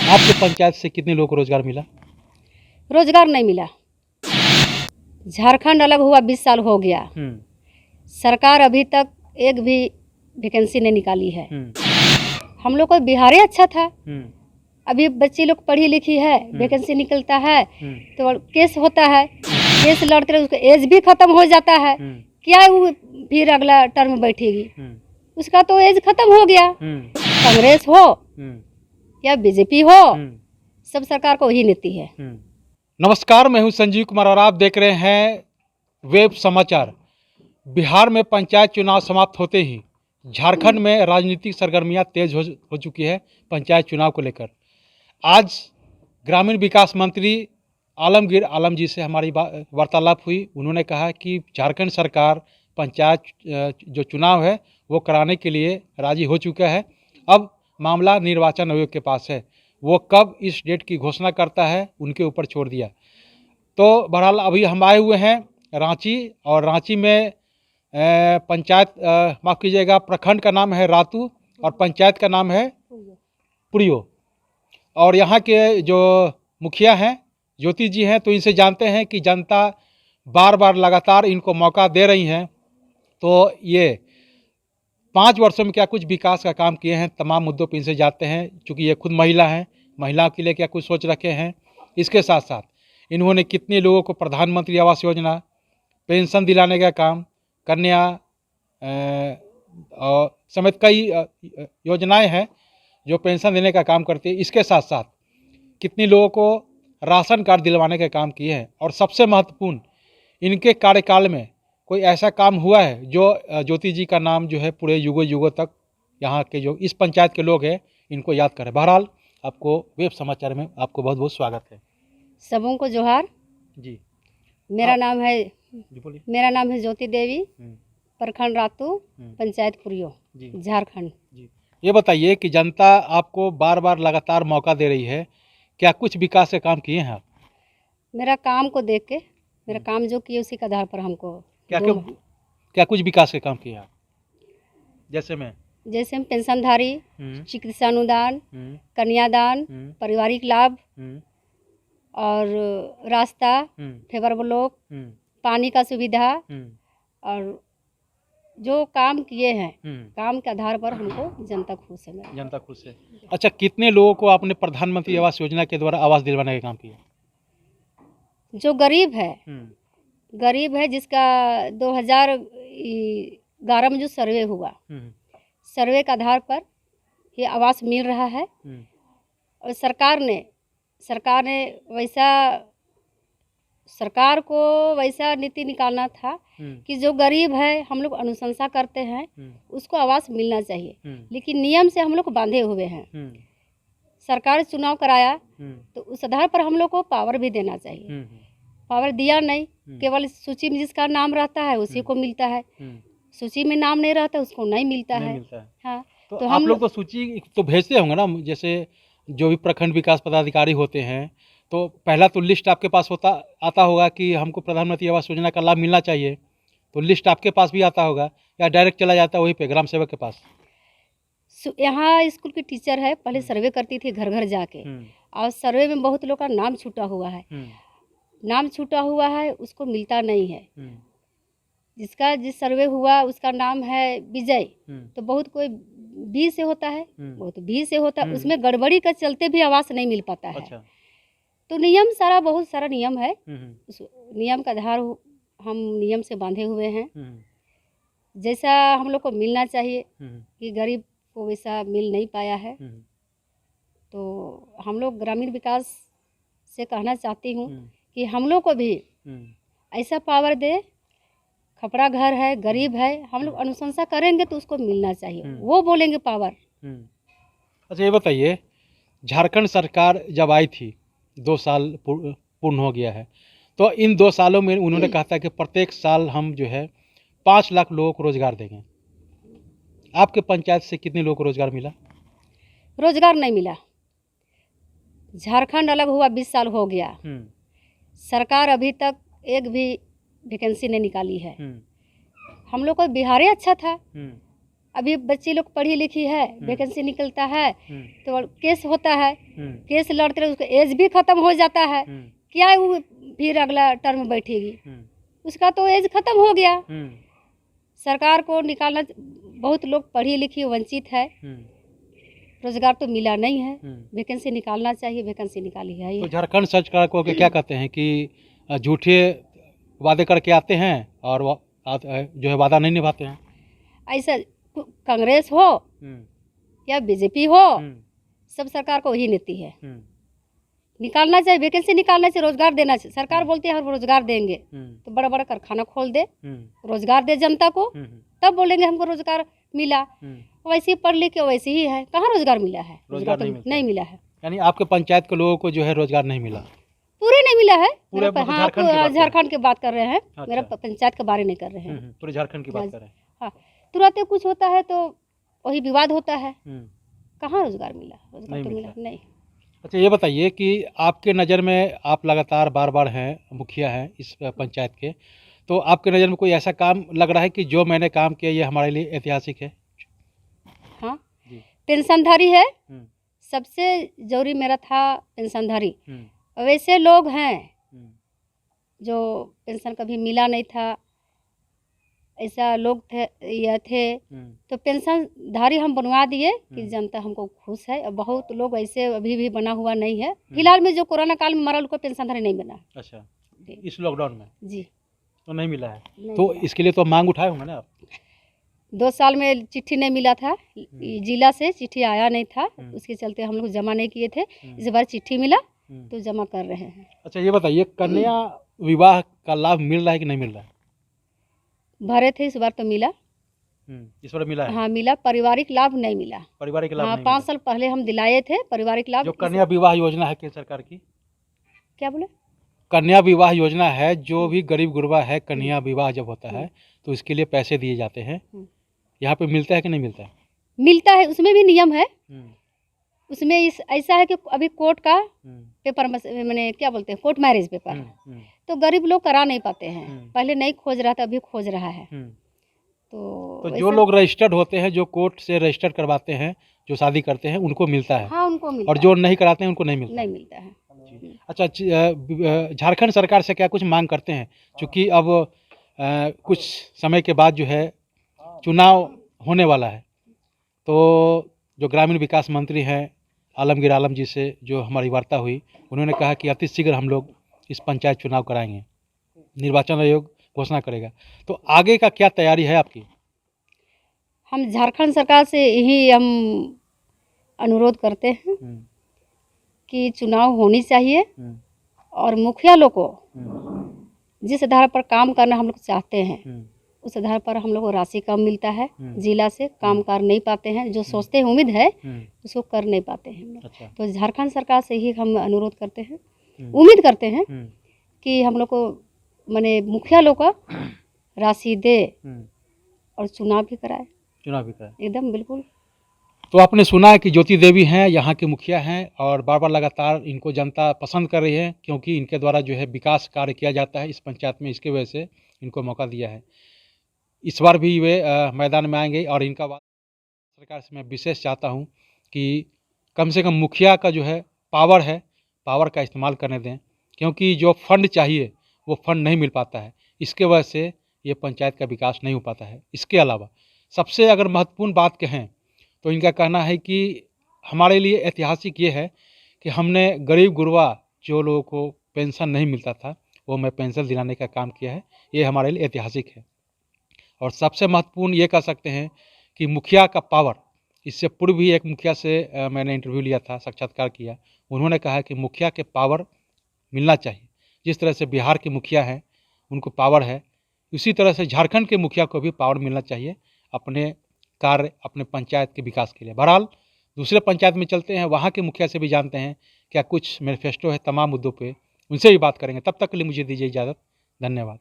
आपके पंचायत से कितने लोगों को रोजगार मिला? रोजगार नहीं मिला। झारखंड अलग हुआ 20 साल हो गया, सरकार अभी तक एक भी वैकेंसी नहीं निकाली है। हम लोग को बिहार ही अच्छा था। अभी बच्ची लोग पढ़ी लिखी है, वैकेंसी निकलता है तो केस होता है, केस लड़ते रहे, उसका एज भी खत्म हो जाता है। क्या वो फिर अगला टर्म बैठेगी? उसका तो एज खत्म हो गया। कांग्रेस हो या बीजेपी हो, सब सरकार को वही नीति है। नमस्कार, मैं हूं संजीव कुमार और आप देख रहे हैं वेब समाचार। बिहार में पंचायत चुनाव समाप्त होते ही झारखंड में राजनीतिक सरगर्मियां तेज हो चुकी है पंचायत चुनाव को लेकर। आज ग्रामीण विकास मंत्री आलमगीर आलम जी से हमारी वार्तालाप हुई। उन्होंने कहा कि झारखंड सरकार पंचायत जो चुनाव है वो कराने के लिए राजी हो चुका है। अब मामला निर्वाचन आयोग के पास है, वो कब इस डेट की घोषणा करता है उनके ऊपर छोड़ दिया। तो बहरहाल अभी हम आए हुए हैं रांची, और रांची में पंचायत माफ़ कीजिएगा, प्रखंड का नाम है रातू और पंचायत का नाम है पुरियो। और यहाँ के जो मुखिया हैं ज्योति जी हैं, तो इनसे जानते हैं कि जनता बार बार लगातार इनको मौका दे रही हैं, तो ये 5 वर्षों में क्या कुछ विकास का काम किए हैं, तमाम मुद्दों पर इनसे जानते हैं। चूँकि ये खुद महिला हैं, महिलाओं के लिए क्या कुछ सोच रखे हैं, इसके साथ साथ इन्होंने कितने लोगों को प्रधानमंत्री आवास योजना, पेंशन दिलाने का काम, कन्या समेत कई योजनाएं हैं जो पेंशन देने का काम करती है। इसके साथ साथ कितने लोगों को राशन कार्ड दिलवाने का काम किए हैं। और सबसे महत्वपूर्ण, इनके कार्यकाल में कोई ऐसा काम हुआ है जो ज्योति जी का नाम जो है पूरे युगों युगों तक यहाँ के जो इस पंचायत के लोग हैं इनको याद करें। बहरहाल आपको वेब समाचार में आपको बहुत बहुत स्वागत है। सबों को जोहार जी। मेरा नाम है ज्योति देवी, प्रखंड रातू, पंचायत पुरियो, झारखंड। ये बताइए कि जनता आपको बार बार लगातार मौका दे रही है, क्या कुछ विकास के काम किए हैं आप? मेरा काम को देख के, मेरा काम जो किए उसी के आधार पर हमको क्या कुछ विकास के काम किए आप? जैसे हम पेंशनधारी, चिकित्सा अनुदान, कन्यादान, पारिवारिक लाभ और रास्ता, फेवर ब्लॉक, पानी का सुविधा और जो काम किए हैं, काम के आधार पर हमको जनता खुश है। जनता खुश है। अच्छा, कितने लोगों को आपने प्रधानमंत्री आवास योजना के द्वारा आवास दिलवाने का काम किया? जो गरीब है जिसका 2011 में जो सर्वे हुआ, सर्वे के आधार पर ये आवास मिल रहा है। और सरकार को वैसा नीति निकालना था कि जो गरीब है, हम लोग अनुशंसा करते हैं उसको आवास मिलना चाहिए, लेकिन नियम से हम लोग बांधे हुए हैं। सरकार चुनाव कराया तो उस आधार पर हम लोग को पावर भी देना चाहिए। पावर दिया नहीं, केवल सूची में जिसका नाम रहता है उसी को मिलता है, सूची में नाम नहीं रहता उसको नहीं मिलता है। हाँ, तो आप लोग तो सूची तो भेजते होंगे ना, जैसे जो भी प्रखंड विकास पदाधिकारी होते हैं, तो पहला तो लिस्ट आपके पास आता होगा कि हमको प्रधानमंत्री आवास योजना का लाभ मिलना चाहिए, तो लिस्ट आपके पास भी आता होगा या डायरेक्ट चला जाता है वहीं पे ग्राम सेवक के पास? यहाँ स्कूल की टीचर है, पहले सर्वे करती थी घर घर जाके, और सर्वे में बहुत लोग का नाम छूटा हुआ है, उसको मिलता नहीं है। जिस सर्वे हुआ उसका नाम है विजय, तो बहुत कोई बी से होता है, बहुत भी से होता है, उसमें गड़बड़ी का चलते भी आवास नहीं मिल पाता है। अच्छा। तो बहुत सारा नियम है, उस नियम का आधार हम नियम से बांधे हुए हैं। जैसा हम लोग को मिलना चाहिए कि गरीब को वैसा मिल नहीं पाया है। तो हम लोग ग्रामीण विकास से कहना चाहती हूँ कि हम लोग को भी ऐसा पावर दे। खपड़ा घर है, गरीब है, हम लोग अनुशंसा करेंगे तो उसको मिलना चाहिए, वो बोलेंगे पावर। अच्छा, ये बताइए, झारखंड सरकार जब आई थी 2 साल पूर्ण हो गया है, तो इन 2 सालों में उन्होंने कहा था कि प्रत्येक साल हम जो है 5 लाख लोगों को रोजगार देंगे। आपके पंचायत से कितने लोगों को रोजगार मिला? रोजगार नहीं मिला। झारखंड अलग हुआ 20 साल हो गया, सरकार अभी तक एक भी वैकेंसी नहीं निकाली है। हम लोग को बिहार ही अच्छा था। अभी बच्ची लोग पढ़ी लिखी है, वैकेंसी निकलता है तो केस होता है, केस लड़ते रहे, उसका एज भी खत्म हो जाता है, क्या वो फिर अगला टर्म बैठेगी, उसका तो एज खत्म हो गया। सरकार को निकालना, बहुत लोग पढ़ी लिखी वंचित है, रोजगार तो मिला नहीं है, वैकेंसी निकालना चाहिए, वैकेंसी निकाली है। तो झारखंड सरकार को क्या कहते हैं कि झूठे वादे करके आते हैं और जो है वादा नहीं निभाते हैं? ऐसा कांग्रेस हो या बीजेपी हो, सब सरकार को वही नीति है, निकालना चाहिए, वैकेंसी निकालना चाहिए, रोजगार देना चाहिए। सरकार बोलती है हम रोजगार देंगे, तो बड़ा बड़ा कारखाना खोल दे, रोजगार दे जनता को, तब बोलेंगे हमको रोजगार मिला। वैसे ही पढ़ लिख के वैसे ही है, कहाँ रोजगार मिला है? रोजगार तो नहीं मिला है। यानी आपके पंचायत के लोगों को जो है रोजगार नहीं मिला? पूरे नहीं मिला है। पूरे हाँ, झारखंड की बात कर रहे हैं, मेरा पंचायत के बारे नहीं कर रहे हैं, पूरे झारखंड की बात कर रहे हैं। हाँ, तुरंत कुछ होता है तो वही विवाद होता है, कहाँ रोजगार मिला? रोजगार तो मिला नहीं। अच्छा, ये बताइए कि आपके नज़र में, आप लगातार बार हैं, मुखिया हैं इस पंचायत के, तो आपके नज़र में कोई ऐसा काम लग रहा है कि जो मैंने काम किया ये हमारे लिए ऐतिहासिक है? हाँ, पेंशनधारी है, सबसे जरूरी मेरा था पेंशनधारी। वैसे लोग हैं जो पेंशन कभी मिला नहीं था, ऐसा लोग थे तो पेंशनधारी हम बनवा दिए कि जनता हमको खुश है। और बहुत लोग ऐसे अभी भी बना हुआ नहीं है, फिलहाल में जो कोरोना काल में मरा उनको पेंशनधारी नहीं बना। अच्छा, इस लॉकडाउन में जी तो नहीं मिला है? नहीं तो मिला। इसके लिए तो मांग उठाए होंगे ना आप? 2 साल में चिट्ठी नहीं मिला था, जिला से चिट्ठी आया नहीं था, उसके चलते हम लोग जमा नहीं किए थे। इस बार चिट्ठी मिला तो जमा कर रहे हैं। अच्छा, ये बताइए कन्या विवाह का लाभ मिल रहा है कि नहीं मिल रहा है? भरे थे, इस बार तो मिला। इस बार मिला है? हाँ मिला, पारिवारिक लाभ नहीं मिला। पारिवारिक लाभ हाँ, नहीं 5 साल पहले हम दिलाए थे पारिवारिक लाभ। जो कन्या विवाह योजना है केंद्र सरकार की? क्या बोले? कन्या विवाह योजना है, जो भी गरीब गुरबा है, कन्या विवाह जब होता है तो इसके लिए पैसे दिए जाते हैं, यहाँ पे मिलता है कि नहीं मिलता है? मिलता है, उसमें भी नियम है। उसमें ऐसा है कि अभी कोर्ट का पेपर, मैंने क्या बोलते हैं, कोर्ट मैरिज पेपर, तो गरीब लोग करा नहीं पाते हैं। पहले नहीं खोज रहा था, अभी खोज रहा है। तो जो लोग रजिस्टर्ड होते हैं, जो कोर्ट से रजिस्टर्ड करवाते हैं, जो शादी करते हैं, उनको मिलता है। हाँ, उनको मिलता और जो नहीं कराते हैं उनको नहीं मिलता? नहीं मिलता है। अच्छा, झारखंड सरकार से क्या कुछ मांग करते हैं? क्योंकि अब कुछ समय के बाद जो है चुनाव होने वाला है, तो जो ग्रामीण विकास मंत्री हैं आलमगीर आलम जी से जो हमारी वार्ता हुई, उन्होंने कहा कि अति शीघ्र हम लोग इस पंचायत चुनाव कराएंगे, निर्वाचन आयोग घोषणा करेगा। तो आगे का क्या तैयारी है आपकी? हम झारखंड सरकार से यही हम अनुरोध करते हैं कि चुनाव होनी चाहिए और मुखिया लोग को जिस आधार पर काम करना हम लोग चाहते हैं उस आधार पर हम लोग को राशि कम मिलता है, जिला से काम कर नहीं पाते हैं, जो सोचते हैं उम्मीद है उसको कर नहीं पाते हैं हम लोग। अच्छा। तो झारखंड सरकार से ही हम अनुरोध करते हैं, उम्मीद करते हैं कि हम लोग को माने मुखिया लोग का राशि दे और चुनाव भी कराए। एकदम बिल्कुल। तो आपने सुना है कि ज्योति देवी हैं, यहाँ के मुखिया हैं, और बार बार लगातार इनको जनता पसंद कर रही है, क्योंकि इनके द्वारा जो है विकास कार्य किया जाता है इस पंचायत में, इसके वजह से इनको मौका दिया है। इस बार भी वे मैदान में आएंगे, और इनका बात सरकार से मैं विशेष चाहता हूँ कि कम से कम मुखिया का जो है पावर का इस्तेमाल करने दें, क्योंकि जो फंड चाहिए वो फंड नहीं मिल पाता है, इसके वजह से ये पंचायत का विकास नहीं हो पाता है। इसके अलावा सबसे अगर महत्वपूर्ण बात कहें तो इनका कहना है कि हमारे लिए ऐतिहासिक ये है कि हमने गरीब गुरबा जो लोगों को पेंशन नहीं मिलता था वो मैं पेंशन दिलाने का काम किया है, ये हमारे लिए ऐतिहासिक है। और सबसे महत्वपूर्ण ये कह सकते हैं कि मुखिया का पावर, इससे पूर्व भी एक मुखिया से मैंने इंटरव्यू लिया था, साक्षात्कार किया, उन्होंने कहा कि मुखिया के पावर मिलना चाहिए। जिस तरह से बिहार के मुखिया हैं उनको पावर है, उसी तरह से झारखंड के मुखिया को भी पावर मिलना चाहिए अपने कार्य, अपने पंचायत के विकास के लिए। बहरहाल दूसरे पंचायत में चलते हैं, वहाँ के मुखिया से भी जानते हैं क्या कुछ मैनिफेस्टो है तमाम मुद्दों पे, उनसे भी बात करेंगे। तब तक के लिए मुझे दीजिए इजाज़त। धन्यवाद।